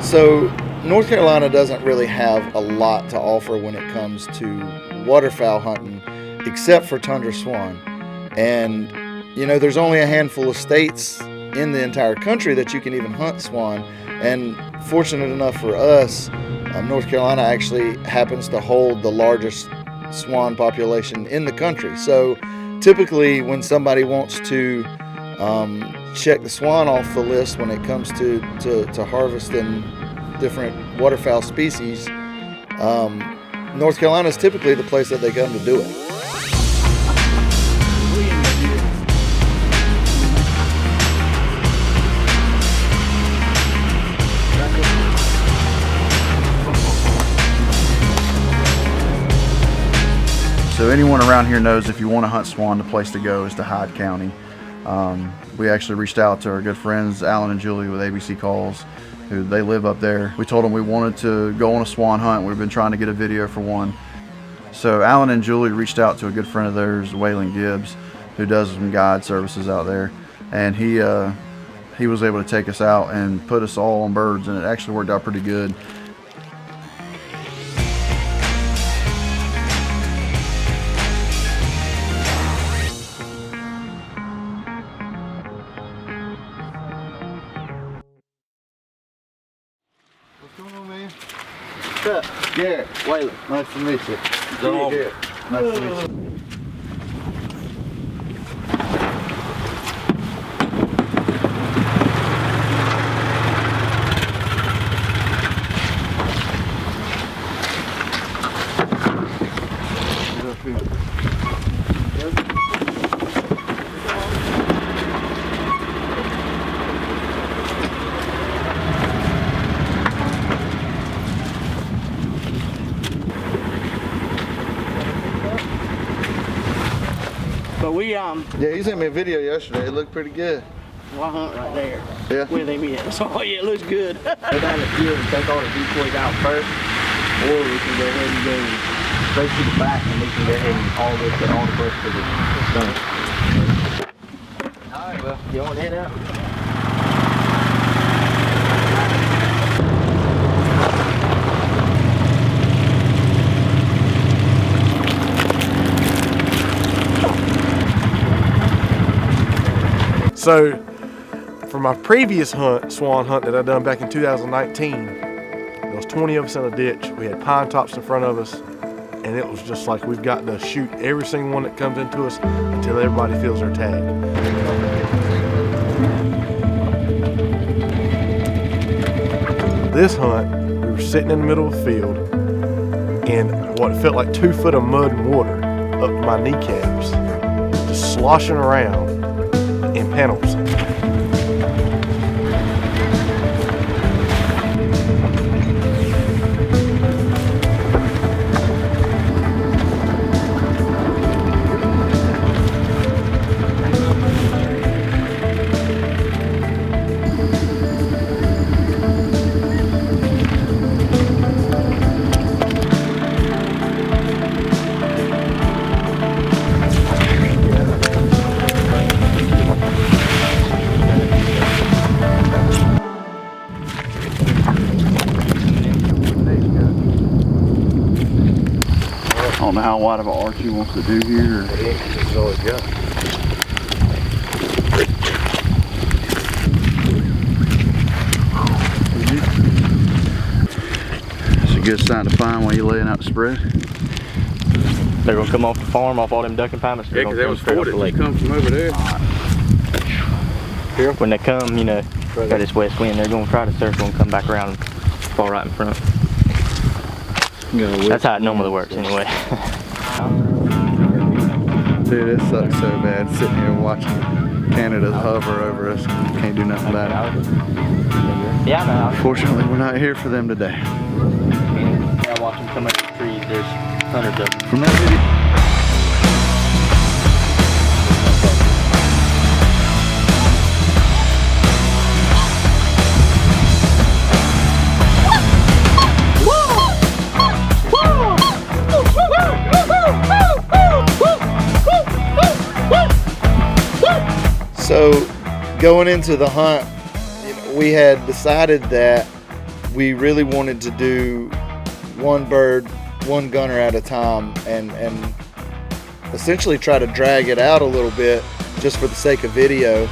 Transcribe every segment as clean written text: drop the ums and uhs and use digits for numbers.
So North Carolina doesn't really have a lot to offer when it comes to waterfowl hunting, except for Tundra swan. And, you know, there's only a handful of states in the entire country that you can even hunt swan. And fortunate enough for us, North Carolina actually happens to hold the largest swan population in the country. So typically when somebody wants to check the swan off the list when it comes to harvesting different waterfowl species, North Carolina is typically the place that they come to do it. So anyone around here knows if you want to hunt swan, the place to go is to Hyde County. We actually reached out to our good friends Alan and Julie with ABC Calls, who they live up there. We told them we wanted to go on a swan hunt. We've been trying to get a video for one. So Alan and Julie reached out to a good friend of theirs, Waylon Gibbs, who does some guide services out there, and he was able to take us out and put us all on birds, and it actually worked out pretty good. What's going on, man? What's up? Garrett, Waylon, nice to meet you. Garrett, nice to meet you. But we Yeah, he sent me a video yesterday. It looked pretty good. We'll hunt right there. Yeah. With him, yeah. So yeah, it looks good. Go down the field and take all the decoys out first, or we can go ahead and go straight to the back and we can go ahead and put all the brush to the stump. Alright, well, you want to head out? So, for my previous swan hunt that I done back in 2019, there was 20 of us in a ditch. We had pine tops in front of us, and it was just like we've got to shoot every single one that comes into us until everybody feels their tag. This hunt, we were sitting in the middle of the field, and what felt like 2 foot of mud and water up to my kneecaps, just sloshing around in panels. I don't know how wide of an arch he wants to do here. This is all he's got. It's a good sign to find while you're laying out the spread. They're going to come off the farm, off all them duck and pine. Yeah, because that was 40 that come from over there. Here, when they come, you know, got this west wind, they're going to try to circle and come back around and fall right in front. That's how it normally works anyway. Dude, it sucks so bad sitting here watching Canada hover over us. Can't do nothing about it. Yeah, I know. Fortunately, we're not here for them today. I watch them come up the trees. There's hundreds of them. From that video. So going into the hunt, we had decided that we really wanted to do one bird, one gunner at a time, and essentially try to drag it out a little bit just for the sake of video.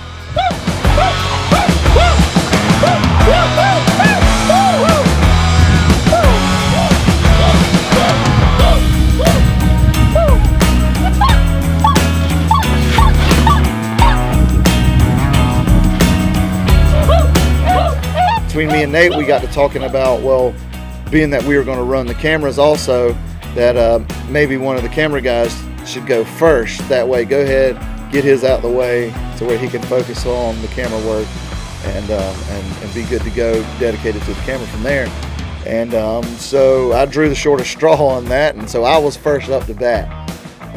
Between me and Nate, we got to talking about, well, being that we were going to run the cameras also, that maybe one of the camera guys should go first. That way, go ahead, get his out the way to where he can focus on the camera work and be good to go, dedicated to the camera from there. And so I drew the shortest straw on that, and so I was first up to bat.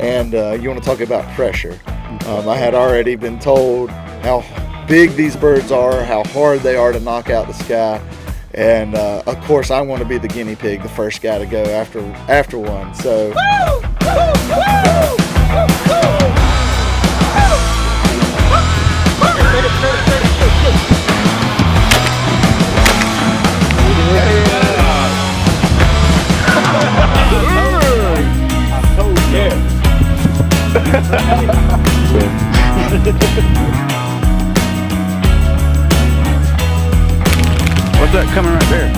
And you want to talk about pressure. I had already been told how big these birds are, how hard they are to knock out the sky, and of course I want to be the guinea pig, the first guy to go after one. So What's that coming right there?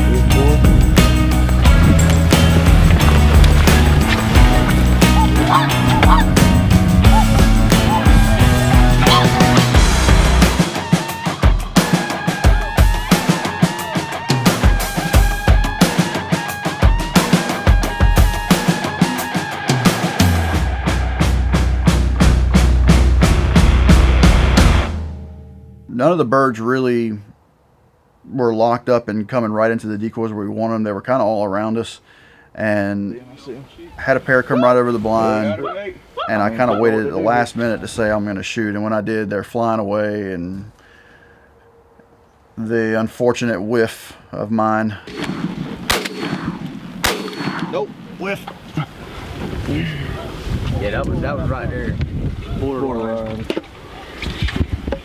None of the birds really were locked up and coming right into the decoys where we wanted them. They were kind of all around us, and had a pair come right over the blind, and I kind of waited at the last minute to say I'm going to shoot, and when I did, they're flying away, and the unfortunate whiff of mine. Nope, whiff. Yeah, that was right there. Borderline.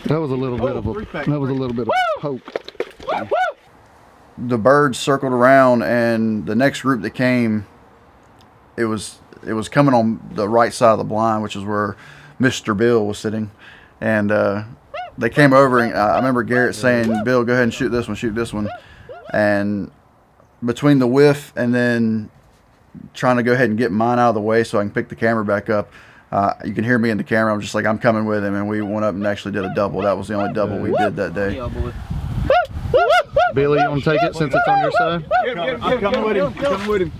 That was a little bit of a poke. The birds circled around, and the next group that came, it was coming on the right side of the blind, which is where Mr. Bill was sitting, and they came over, and I remember Garrett saying, "Bill, go ahead and shoot this one," and between the whiff and then trying to go ahead and get mine out of the way so I can pick the camera back up, you can hear me in the camera. I'm just like, I'm coming with him, and we went up and actually did a double. That was the only double we did that day. Billy, you want to take it since it's on your side? I'm coming with him. Coming with him.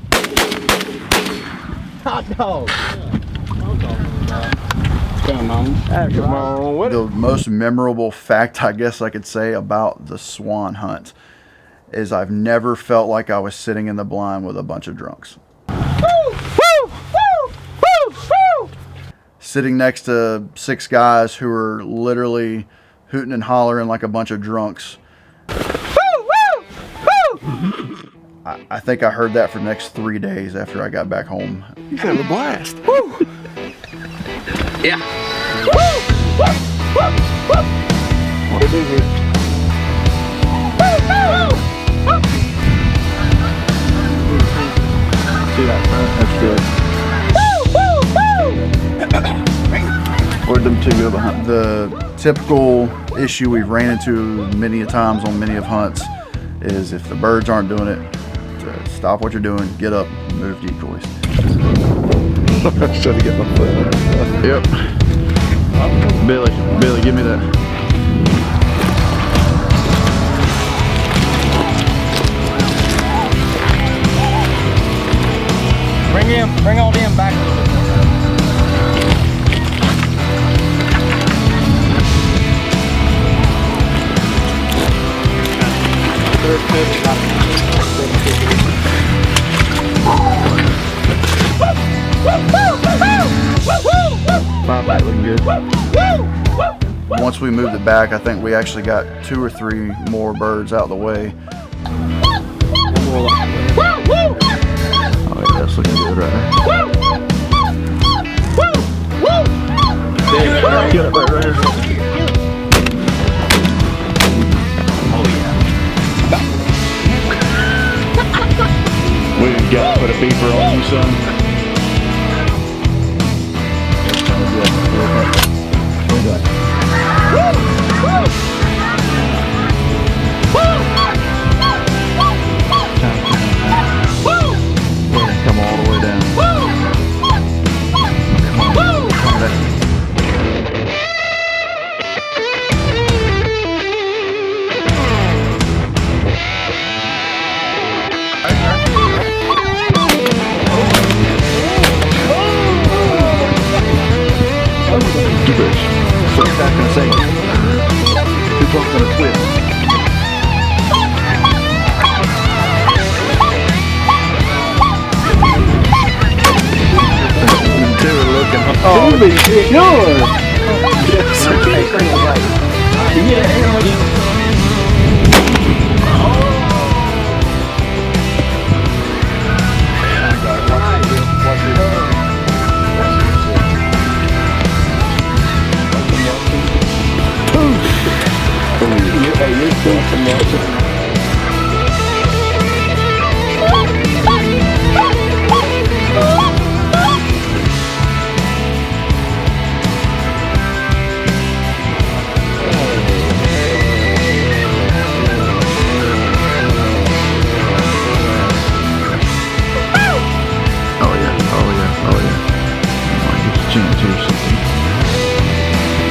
Hot dog. Come on. The most memorable fact I guess I could say about the swan hunt is I've never felt like I was sitting in the blind with a bunch of drunks. Sitting next to 6 guys who were literally hooting and hollering like a bunch of drunks. I think I heard that for the next 3 days after I got back home. He's having a blast. Yeah. What do we do here? See that front? That's good. Where'd them two go behind? The typical issue we've ran into many a times on many of hunts is if the birds aren't doing it, to stop what you're doing, get up, move decoys. I'm trying to get my foot in there. Yep. Billy, give me that. Bring all them back. Bobcat looking good. Once we moved it back, I think we actually got 2 or 3 more birds out of the way. Oh yeah, that's looking good right there. Get it right here. You got to put a beeper on you, son. Come all the way down. Come on. Gibbs. What's that gonna say? Two bumps and a twist. Two are looking. Oh, To be sure.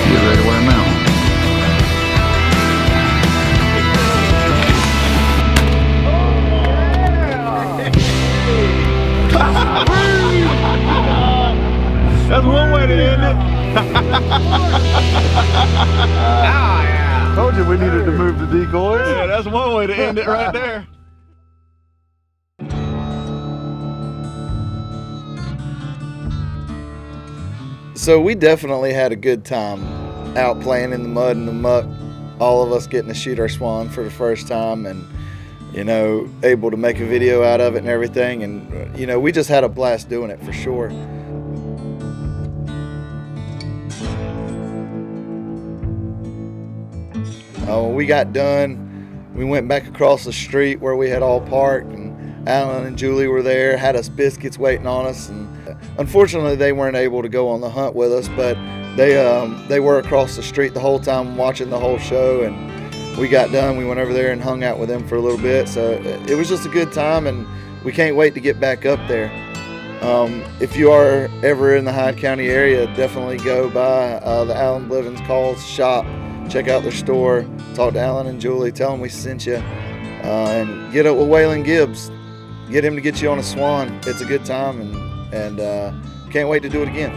Get ready to wear them out. That's one way to end it. Told you we needed to move the decoys. Yeah, that's one way to end it right there. So we definitely had a good time out playing in the mud and the muck, all of us getting to shoot our swan for the first time and, you know, able to make a video out of it and everything. And, you know, we just had a blast doing it for sure. When we got done, we went back across the street where we had all parked, and Alan and Julie were there, had us biscuits waiting on us. And unfortunately, they weren't able to go on the hunt with us, but they were across the street the whole time watching the whole show. And we got done, we went over there and hung out with them for a little bit. So it was just a good time, and we can't wait to get back up there. If you are ever in the Hyde County area, definitely go by the Alan Bliven's Calls shop. Check out their store, talk to Alan and Julie, tell them we sent you, and get up with Waylon Gibbs. Get him to get you on a swan. It's a good time, and can't wait to do it again.